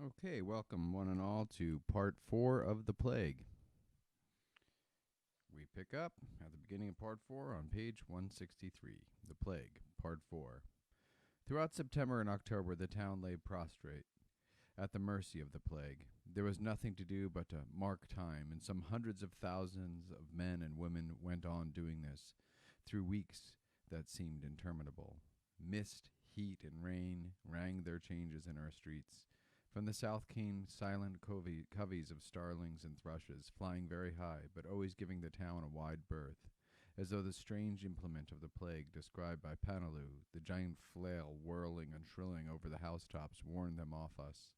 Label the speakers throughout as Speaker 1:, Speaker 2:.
Speaker 1: Okay, welcome one and all to part 4 of The Plague. We pick up at the beginning of part 4 on page 163. The Plague, part 4. Throughout September and October, the town lay prostrate, at the mercy of the plague. There was nothing to do but to mark time, and some hundreds of thousands of men and women went on doing this through weeks that seemed interminable. Mist, heat, and rain rang their changes in our streets. From the south came silent coveys of starlings and thrushes, flying very high, but always giving the town a wide berth, as though the strange implement of the plague described by Panelou, the giant flail whirling and shrilling over the housetops, warned them off us.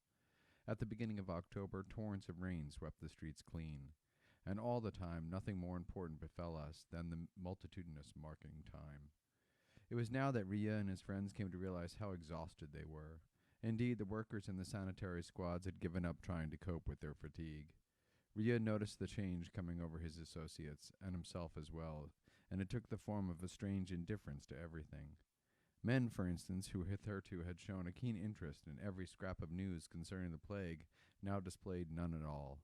Speaker 1: At the beginning of October, torrents of rain swept the streets clean, and all the time nothing more important befell us than the multitudinous marking time. It was now that Ria and his friends came to realize how exhausted they were. Indeed, the workers in the sanitary squads had given up trying to cope with their fatigue. Ria noticed the change coming over his associates, and himself as well, and it took the form of a strange indifference to everything. Men, for instance, who hitherto had shown a keen interest in every scrap of news concerning the plague, now displayed none at all.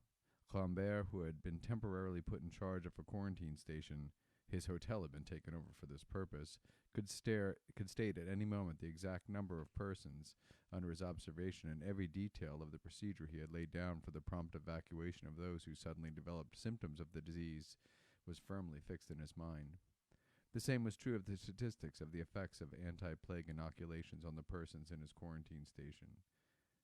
Speaker 1: Lambert, who had been temporarily put in charge of a quarantine station, his hotel had been taken over for this purpose, could state at any moment the exact number of persons under his observation and every detail of the procedure he had laid down for the prompt evacuation of those who suddenly developed symptoms of the disease was firmly fixed in his mind. The same was true of the statistics of the effects of anti-plague inoculations on the persons in his quarantine station.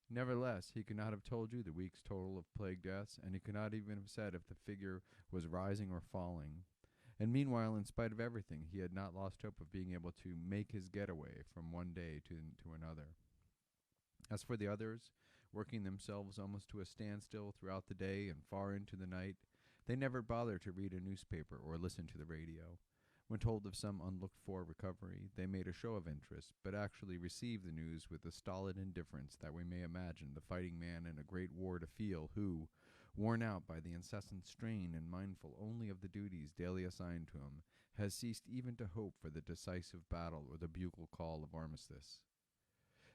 Speaker 1: Nevertheless, he could not have told you the week's total of plague deaths, and he could not even have said if the figure was rising or falling. And meanwhile, in spite of everything, he had not lost hope of being able to make his getaway from one day to another. As for the others, working themselves almost to a standstill throughout the day and far into the night, they never bothered to read a newspaper or listen to the radio. When told of some unlooked-for recovery, they made a show of interest, but actually received the news with the stolid indifference that we may imagine the fighting man in a great war to feel who, worn out by the incessant strain and mindful only of the duties daily assigned to him, has ceased even to hope for the decisive battle or the bugle call of armistice.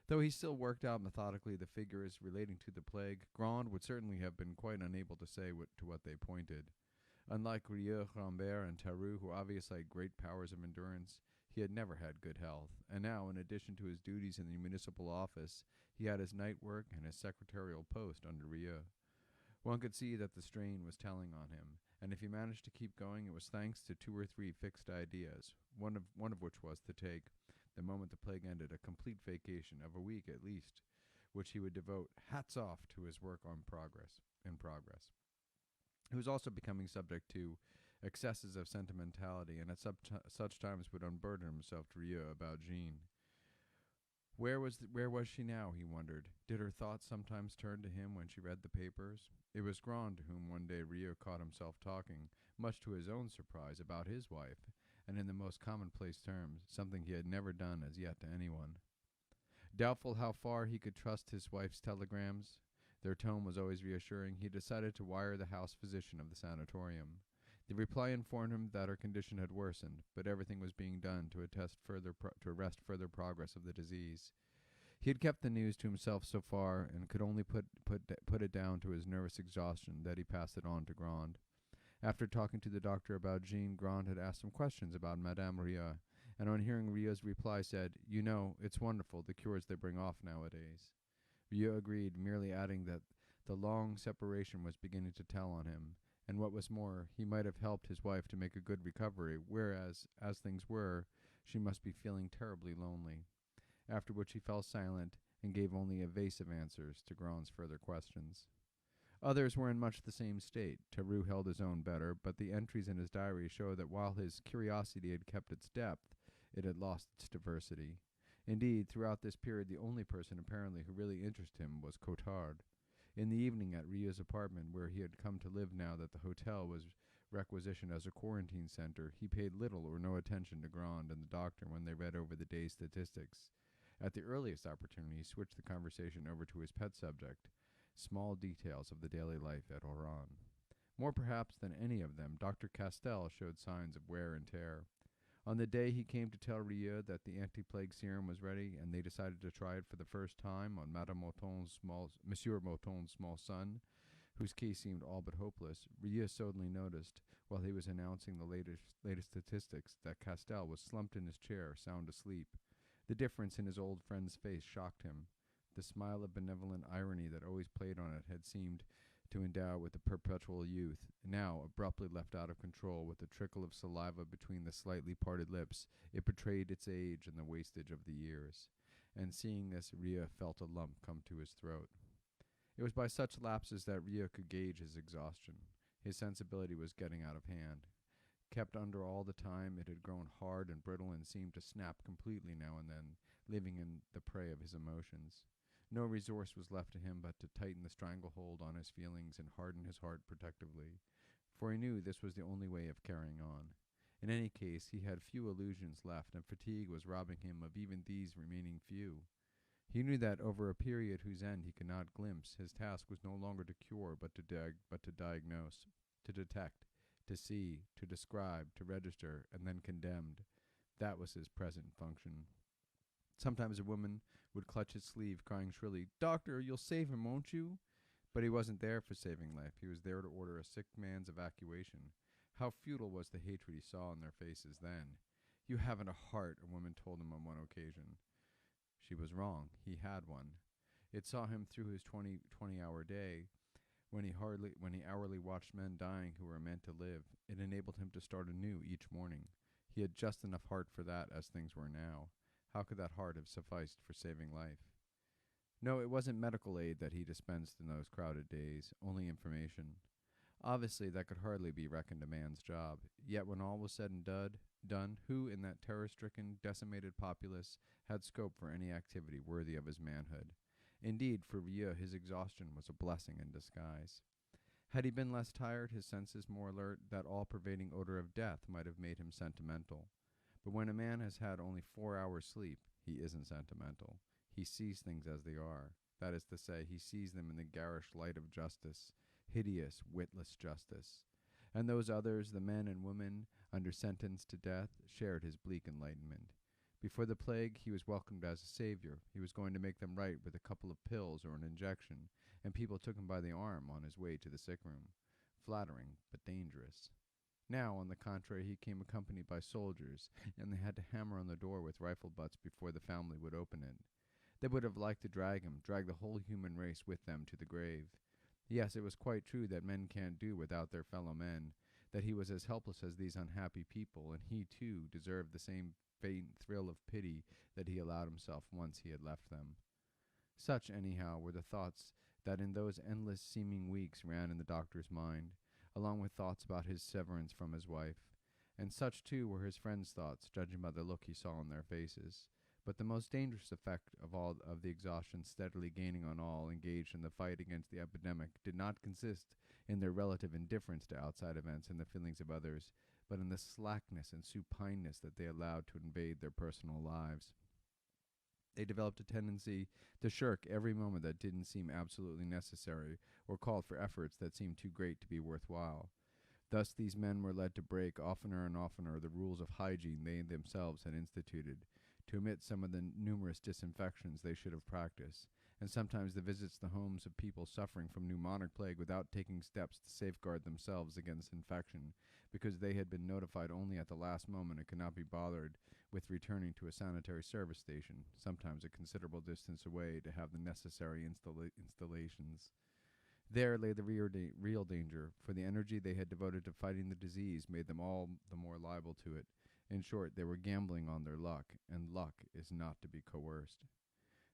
Speaker 1: Though he still worked out methodically the figures relating to the plague, Grand would certainly have been quite unable to say to what they pointed. Unlike Rieux, Rambert, and Tarrou, who obviously had great powers of endurance, he had never had good health, and now, in addition to his duties in the municipal office, he had his night work and his secretarial post under Rieux. One could see that the strain was telling on him, and if he managed to keep going, it was thanks to 2 or 3 fixed ideas, one of which was to take, the moment the plague ended, a complete vacation of a week at least, which he would devote hats off to his work in progress. He was also becoming subject to excesses of sentimentality, and at such times would unburden himself to Rieux about Jean. Where was she now, he wondered. Did her thoughts sometimes turn to him when she read the papers? It was Grand to whom one day Rieux caught himself talking, much to his own surprise, about his wife, and in the most commonplace terms, something he had never done as yet to anyone. Doubtful how far he could trust his wife's telegrams, their tone was always reassuring, he decided to wire the house physician of the sanatorium. The reply informed him that her condition had worsened, but everything was being done to arrest further progress of the disease. He had kept the news to himself so far, and could only put it down to his nervous exhaustion that he passed it on to Grand. After talking to the doctor about Jean, Grand had asked some questions about Madame Rieux, and on hearing Rieux's reply said, "You know, it's wonderful the cures they bring off nowadays." Rieux agreed, merely adding that the long separation was beginning to tell on him, and what was more, he might have helped his wife to make a good recovery, whereas, as things were, she must be feeling terribly lonely. After which he fell silent, and gave only evasive answers to Grand's further questions. Others were in much the same state. Tarrou held his own better, but the entries in his diary show that while his curiosity had kept its depth, it had lost its diversity. Indeed, throughout this period the only person apparently who really interested him was Cotard. In the evening at Rieux's apartment, where he had come to live now that the hotel was requisitioned as a quarantine center, he paid little or no attention to Grand and the doctor when they read over the day's statistics. At the earliest opportunity, he switched the conversation over to his pet subject, small details of the daily life at Oran. More perhaps than any of them, Dr. Castel showed signs of wear and tear. On the day he came to tell Rieux that the anti-plague serum was ready, and they decided to try it for the first time on Monsieur Mouton's small son, whose case seemed all but hopeless, Rieux suddenly noticed, while he was announcing the latest statistics, that Castel was slumped in his chair, sound asleep. The difference in his old friend's face shocked him. The smile of benevolent irony that always played on it had seemed to endow with the perpetual youth, now abruptly left out of control with a trickle of saliva between the slightly parted lips. It betrayed its age and the wastage of the years. And seeing this, Rieux felt a lump come to his throat. It was by such lapses that Rieux could gauge his exhaustion. His sensibility was getting out of hand. Kept under all the time, it had grown hard and brittle and seemed to snap completely now and then, leaving him the prey of his emotions. No resource was left to him but to tighten the stranglehold on his feelings and harden his heart protectively, for he knew this was the only way of carrying on. In any case, he had few illusions left, and fatigue was robbing him of even these remaining few. He knew that over a period whose end he could not glimpse, his task was no longer to cure but to diagnose, to detect, to see, to describe, to register, and then condemn. That was his present function. Sometimes a woman would clutch his sleeve, crying shrilly, "Doctor, you'll save him, won't you?" But he wasn't there for saving life. He was there to order a sick man's evacuation. How futile was the hatred he saw in their faces then. "You haven't a heart," a woman told him on one occasion. She was wrong. He had one. It saw him through his 20-hour day, when he hourly watched men dying who were meant to live. It enabled him to start anew each morning. He had just enough heart for that as things were now. How could that heart have sufficed for saving life? No, it wasn't medical aid that he dispensed in those crowded days, only information. Obviously, that could hardly be reckoned a man's job. Yet when all was said and done, who in that terror-stricken, decimated populace had scope for any activity worthy of his manhood? Indeed, for Rieux, his exhaustion was a blessing in disguise. Had he been less tired, his senses more alert, that all-pervading odor of death might have made him sentimental. But when a man has had only 4 hours' sleep, he isn't sentimental. He sees things as they are. That is to say, he sees them in the garish light of justice, hideous, witless justice. And those others, the men and women under sentence to death, shared his bleak enlightenment. Before the plague, he was welcomed as a savior. He was going to make them right with a couple of pills or an injection, and people took him by the arm on his way to the sick room. Flattering, but dangerous. Now, on the contrary, he came accompanied by soldiers, and they had to hammer on the door with rifle butts before the family would open it. They would have liked to drag the whole human race with them to the grave. Yes, it was quite true that men can't do without their fellow men, that he was as helpless as these unhappy people, and he, too, deserved the same faint thrill of pity that he allowed himself once he had left them. Such, anyhow, were the thoughts that in those endless seeming weeks ran in the doctor's mind, along with thoughts about his severance from his wife. And such, too, were his friends' thoughts, judging by the look he saw on their faces. But the most dangerous effect of all of the exhaustion steadily gaining on all engaged in the fight against the epidemic did not consist in their relative indifference to outside events and the feelings of others, but in the slackness and supineness that they allowed to invade their personal lives. They developed a tendency to shirk every moment that didn't seem absolutely necessary or called for efforts that seemed too great to be worthwhile. Thus these men were led to break oftener and oftener the rules of hygiene they themselves had instituted, to omit some of the numerous disinfections they should have practiced, and sometimes the visits to the homes of people suffering from pneumonic plague without taking steps to safeguard themselves against infection, because they had been notified only at the last moment and could not be bothered with returning to a sanitary service station, sometimes a considerable distance away, to have the necessary installations. There lay the real danger, for the energy they had devoted to fighting the disease made them all the more liable to it. In short, they were gambling on their luck, and luck is not to be coerced.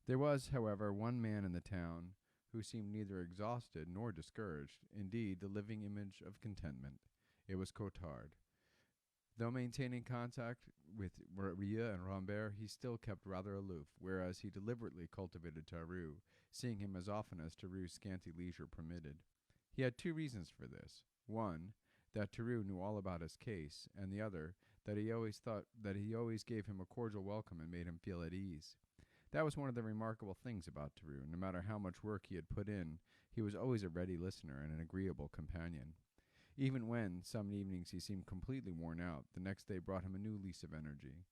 Speaker 1: There was, however, one man in the town who seemed neither exhausted nor discouraged, indeed, the living image of contentment. It was Cotard. Though maintaining contact with Rieux and Rambert, he still kept rather aloof, whereas he deliberately cultivated Tarrou, seeing him as often as Tarrou's scanty leisure permitted. He had two reasons for this. One, that Tarrou knew all about his case, and the other, that he always gave him a cordial welcome and made him feel at ease. That was one of the remarkable things about Tarrou. No matter how much work he had put in, he was always a ready listener and an agreeable companion. Even when, some evenings, he seemed completely worn out, the next day brought him a new lease of energy.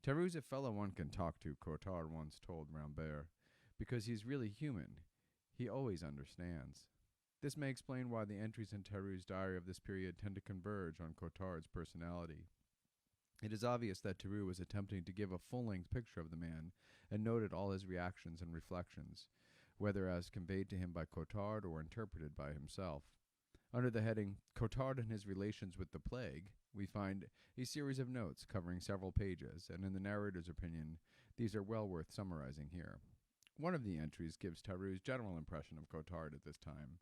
Speaker 1: Tarrou's a fellow one can talk to, Cotard once told Rambert, because he's really human. He always understands. This may explain why the entries in Tarrou's diary of this period tend to converge on Cotard's personality. It is obvious that Tarrou was attempting to give a full-length picture of the man and noted all his reactions and reflections, whether as conveyed to him by Cotard or interpreted by himself. Under the heading, Cotard and his relations with the plague, we find a series of notes covering several pages, and in the narrator's opinion, these are well worth summarizing here. One of the entries gives Tarrou's general impression of Cotard at this time.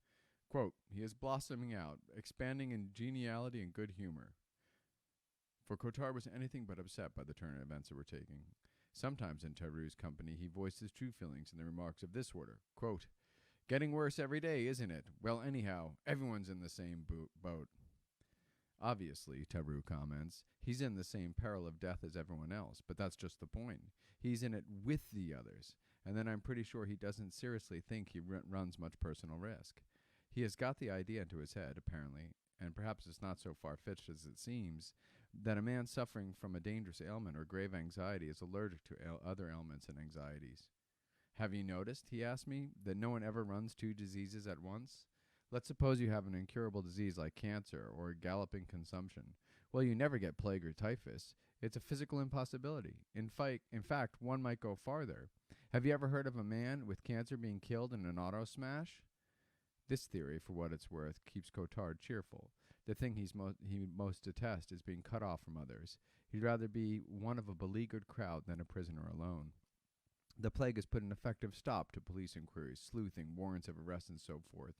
Speaker 1: Quote, he is blossoming out, expanding in geniality and good humor. For Cotard was anything but upset by the turn events that were taking. Sometimes in Tarrou's company he voiced his true feelings in the remarks of this order, quote, getting worse every day, isn't it? Well, anyhow, everyone's in the same boat. Obviously, Tarrou comments, he's in the same peril of death as everyone else, but that's just the point. He's in it with the others, and then I'm pretty sure he doesn't seriously think he runs much personal risk. He has got the idea into his head, apparently, and perhaps it's not so far-fetched as it seems, that a man suffering from a dangerous ailment or grave anxiety is allergic to other ailments and anxieties. Have you noticed, he asked me, that no one ever runs two diseases at once? Let's suppose you have an incurable disease like cancer or galloping consumption. Well, you never get plague or typhus. It's a physical impossibility. In fact, one might go farther. Have you ever heard of a man with cancer being killed in an auto smash? This theory, for what it's worth, keeps Cotard cheerful. The thing he most detests is being cut off from others. He'd rather be one of a beleaguered crowd than a prisoner alone. The plague has put an effective stop to police inquiries, sleuthing, warrants of arrest, and so forth.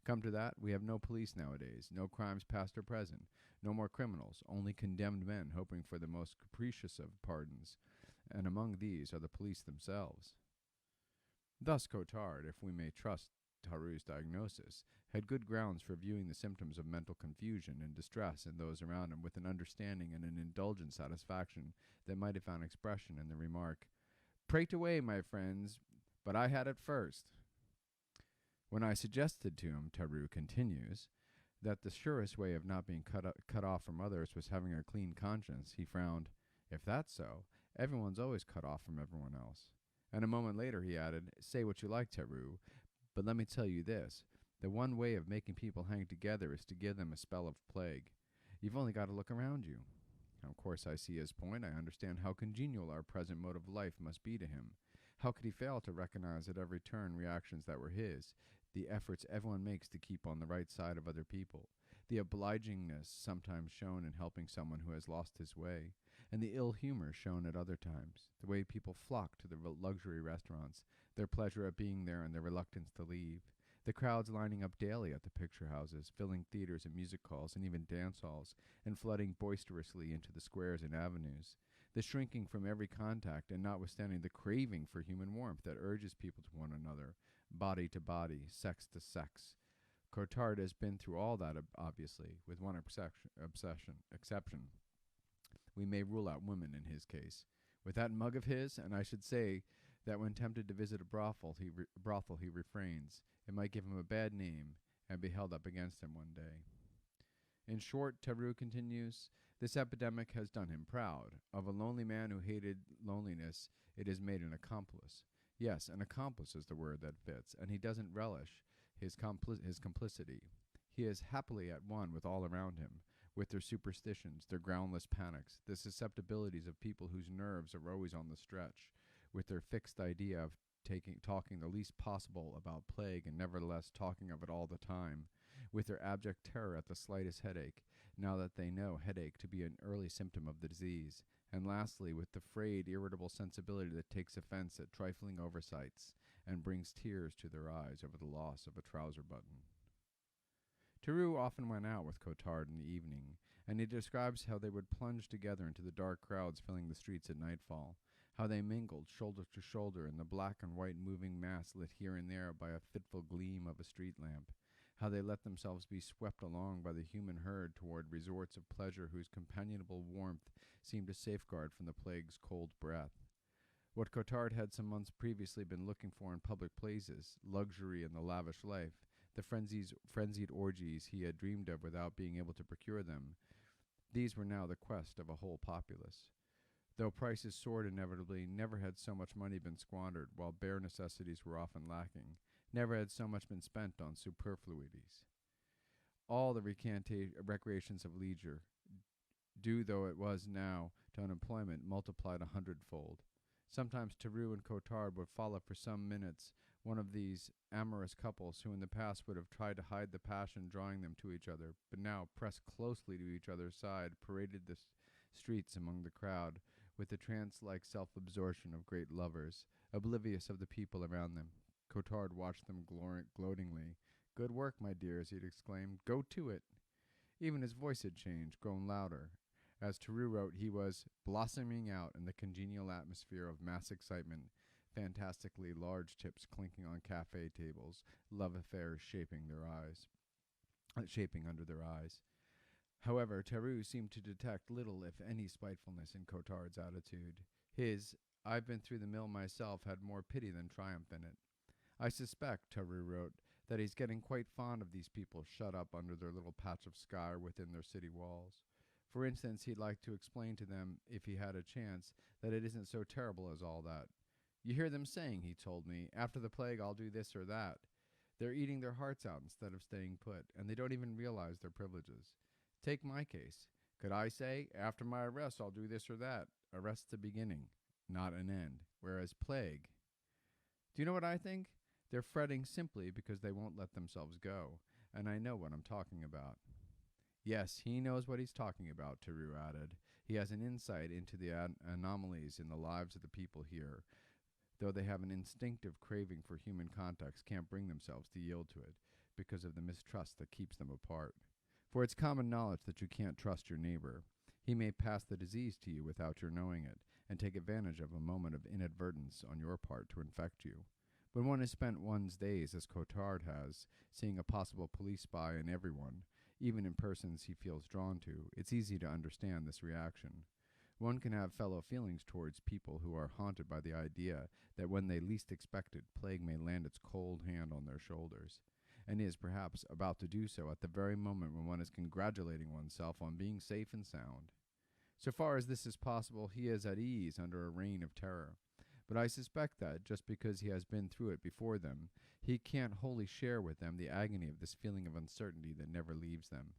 Speaker 1: Come to that, we have no police nowadays, no crimes past or present, no more criminals, only condemned men hoping for the most capricious of pardons, and among these are the police themselves. Thus Cotard, if we may trust Tarrou's diagnosis, had good grounds for viewing the symptoms of mental confusion and distress in those around him with an understanding and an indulgent satisfaction that might have found expression in the remark, "Prate away, my friends, but I had it first." When I suggested to him, Tarrou continues, that the surest way of not being cut off from others was having a clean conscience, he frowned. If that's so, everyone's always cut off from everyone else. And a moment later he added, say what you like, Tarrou, but let me tell you this. The one way of making people hang together is to give them a spell of plague. You've only got to look around you. Of course, I see his point. I understand how congenial our present mode of life must be to him. How could he fail to recognize at every turn reactions that were his, the efforts everyone makes to keep on the right side of other people, the obligingness sometimes shown in helping someone who has lost his way, and the ill humor shown at other times, the way people flock to the luxury restaurants, their pleasure at being there and their reluctance to leave, the crowds lining up daily at the picture houses, filling theaters and music halls and even dance halls, and flooding boisterously into the squares and avenues, the shrinking from every contact and notwithstanding the craving for human warmth that urges people to one another, body to body, sex to sex. Cotard has been through all that, obviously, with one exception. We may rule out women in his case. With that mug of his, and I should say that when tempted to visit a brothel, he refrains. It might give him a bad name and be held up against him one day. In short, Tarrou continues, this epidemic has done him proud. Of a lonely man who hated loneliness, it has made an accomplice. Yes, an accomplice is the word that fits, and he doesn't relish his complicity. He is happily at one with all around him, with their superstitions, their groundless panics, the susceptibilities of people whose nerves are always on the stretch, with their fixed idea of talking the least possible about plague and nevertheless talking of it all the time, with their abject terror at the slightest headache, now that they know headache to be an early symptom of the disease, and lastly, with the frayed, irritable sensibility that takes offense at trifling oversights and brings tears to their eyes over the loss of a trouser button. Tarrou often went out with Cotard in the evening, and he describes how they would plunge together into the dark crowds filling the streets at nightfall, how they mingled shoulder to shoulder in the black and white moving mass lit here and there by a fitful gleam of a street lamp, how they let themselves be swept along by the human herd toward resorts of pleasure whose companionable warmth seemed a safeguard from the plague's cold breath. What Cotard had some months previously been looking for in public places, luxury and the lavish life, the frenzied orgies he had dreamed of without being able to procure them. These were now the quest of a whole populace. Though prices soared inevitably, never had so much money been squandered, while bare necessities were often lacking. Never had so much been spent on superfluities. All the recreations of leisure, due though it was now to unemployment, multiplied 100-fold. Sometimes Tarrou and Cotard would follow for some minutes one of these amorous couples who in the past would have tried to hide the passion drawing them to each other, but now, pressed closely to each other's side, paraded the streets among the crowd with the trance-like self-absorption of great lovers, oblivious of the people around them. Cotard watched them gloatingly. "Good work, my dears," he'd exclaimed. "Go to it." Even his voice had changed, grown louder. As Tarrou wrote, he was blossoming out in the congenial atmosphere of mass excitement, fantastically large tips clinking on cafe tables, love affairs shaping under their eyes. However, Tarrou seemed to detect little, if any, spitefulness in Cotard's attitude. His "I've been through the mill myself" had more pity than triumph in it. "I suspect," Tarrou wrote, "that he's getting quite fond of these people shut up under their little patch of sky or within their city walls. For instance, he'd like to explain to them, if he had a chance, that it isn't so terrible as all that. You hear them saying," he told me, "after the plague I'll do this or that. They're eating their hearts out instead of staying put, and they don't even realize their privileges. Take my case. Could I say, after my arrest I'll do this or that? Arrest's the beginning, not an end. Whereas plague. Do you know what I think? They're fretting simply because they won't let themselves go, and I know what I'm talking about." Yes, he knows what he's talking about, Tarrou added. He has an insight into the anomalies in the lives of the people here, though they have an instinctive craving for human contacts, can't bring themselves to yield to it because of the mistrust that keeps them apart. For it's common knowledge that you can't trust your neighbor. He may pass the disease to you without your knowing it, and take advantage of a moment of inadvertence on your part to infect you. When one has spent one's days, as Cotard has, seeing a possible police spy in everyone, even in persons he feels drawn to, it's easy to understand this reaction. One can have fellow feelings towards people who are haunted by the idea that when they least expect it, plague may land its cold hand on their shoulders, and is perhaps about to do so at the very moment when one is congratulating oneself on being safe and sound. So far as this is possible, he is at ease under a reign of terror. But I suspect that, just because he has been through it before them, he can't wholly share with them the agony of this feeling of uncertainty that never leaves them.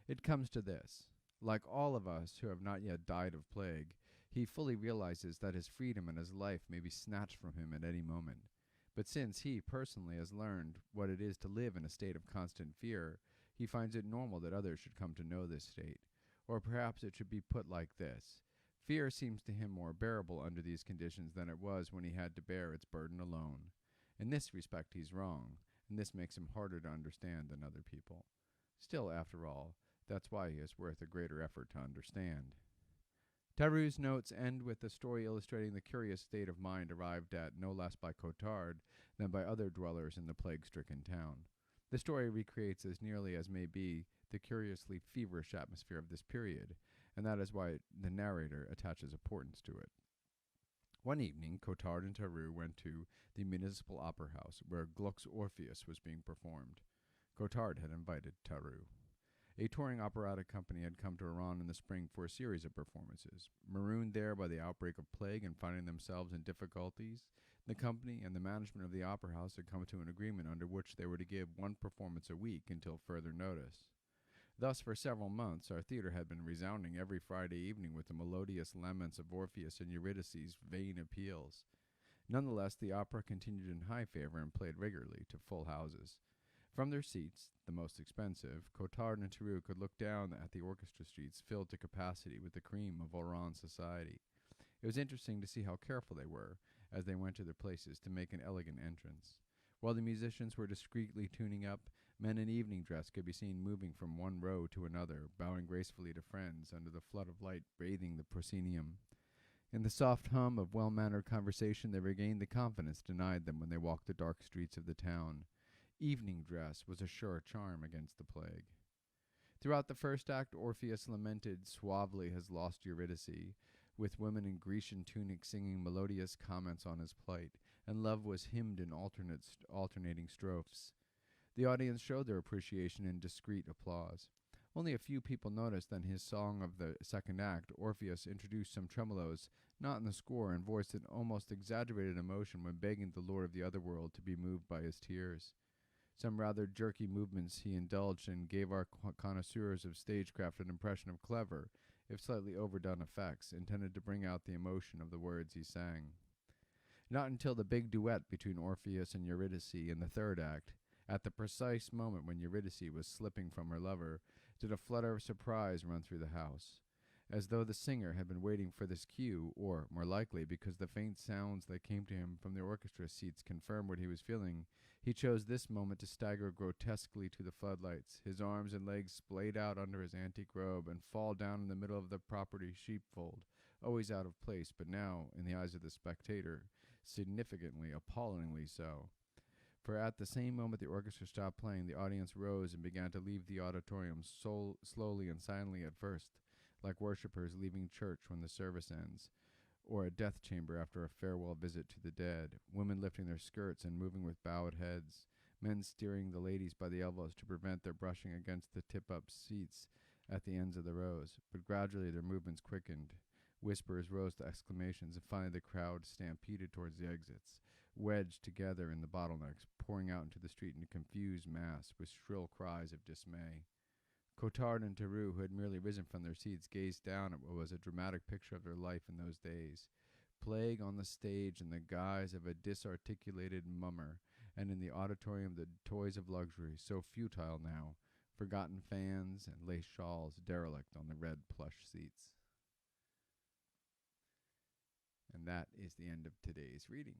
Speaker 1: It comes to this. Like all of us who have not yet died of plague, he fully realizes that his freedom and his life may be snatched from him at any moment. But since he personally has learned what it is to live in a state of constant fear, he finds it normal that others should come to know this state. Or perhaps it should be put like this. Fear seems to him more bearable under these conditions than it was when he had to bear its burden alone. In this respect he's wrong, and this makes him harder to understand than other people. Still, after all, that's why he is worth a greater effort to understand. Tarrou's notes end with the story illustrating the curious state of mind arrived at no less by Cotard than by other dwellers in the plague-stricken town. The story recreates as nearly as may be the curiously feverish atmosphere of this period, and that is why the narrator attaches importance to it. One evening, Cotard and Tarrou went to the municipal opera house, where Gluck's Orpheus was being performed. Cotard had invited Tarrou. A touring operatic company had come to Oran in the spring for a series of performances. Marooned there by the outbreak of plague and finding themselves in difficulties, the company and the management of the opera house had come to an agreement under which they were to give one performance a week until further notice. Thus, for several months, our theater had been resounding every Friday evening with the melodious laments of Orpheus and Eurydice's vain appeals. Nonetheless, the opera continued in high favor and played regularly to full houses. From their seats, the most expensive, Cotard and Tarrou could look down at the orchestra streets filled to capacity with the cream of Oran society. It was interesting to see how careful they were, as they went to their places, to make an elegant entrance. While the musicians were discreetly tuning up, men in evening dress could be seen moving from one row to another, bowing gracefully to friends under the flood of light bathing the proscenium. In the soft hum of well-mannered conversation they regained the confidence denied them when they walked the dark streets of the town. Evening dress was a sure charm against the plague. Throughout the first act, Orpheus lamented suavely his lost Eurydice, with women in Grecian tunics singing melodious comments on his plight, and love was hymned in alternating strophes. The audience showed their appreciation in discreet applause. Only a few people noticed that in his song of the second act, Orpheus introduced some tremolos, not in the score, and voiced an almost exaggerated emotion when begging the Lord of the Otherworld to be moved by his tears. Some rather jerky movements he indulged in gave our connoisseurs of stagecraft an impression of clever, if slightly overdone effects, intended to bring out the emotion of the words he sang. Not until the big duet between Orpheus and Eurydice in the third act, at the precise moment when Eurydice was slipping from her lover, did a flutter of surprise run through the house, as though the singer had been waiting for this cue, or, more likely, because the faint sounds that came to him from the orchestra seats confirmed what he was feeling. He chose this moment to stagger grotesquely to the floodlights, his arms and legs splayed out under his antique robe, and fall down in the middle of the property sheepfold, always out of place, but now, in the eyes of the spectator, significantly, appallingly so. For at the same moment the orchestra stopped playing, the audience rose and began to leave the auditorium, slowly and silently at first, like worshippers leaving church when the service ends, or a death chamber after a farewell visit to the dead, women lifting their skirts and moving with bowed heads, men steering the ladies by the elbows to prevent their brushing against the tip-up seats at the ends of the rows. But gradually their movements quickened. Whispers rose to exclamations, and finally the crowd stampeded towards the exits, wedged together in the bottlenecks, pouring out into the street in a confused mass with shrill cries of dismay. Cotard and Tarrou, who had merely risen from their seats, gazed down at what was a dramatic picture of their life in those days. Plague on the stage in the guise of a disarticulated mummer, and in the auditorium the toys of luxury, so futile now, forgotten fans and lace shawls derelict on the red plush seats. And that is the end of today's reading.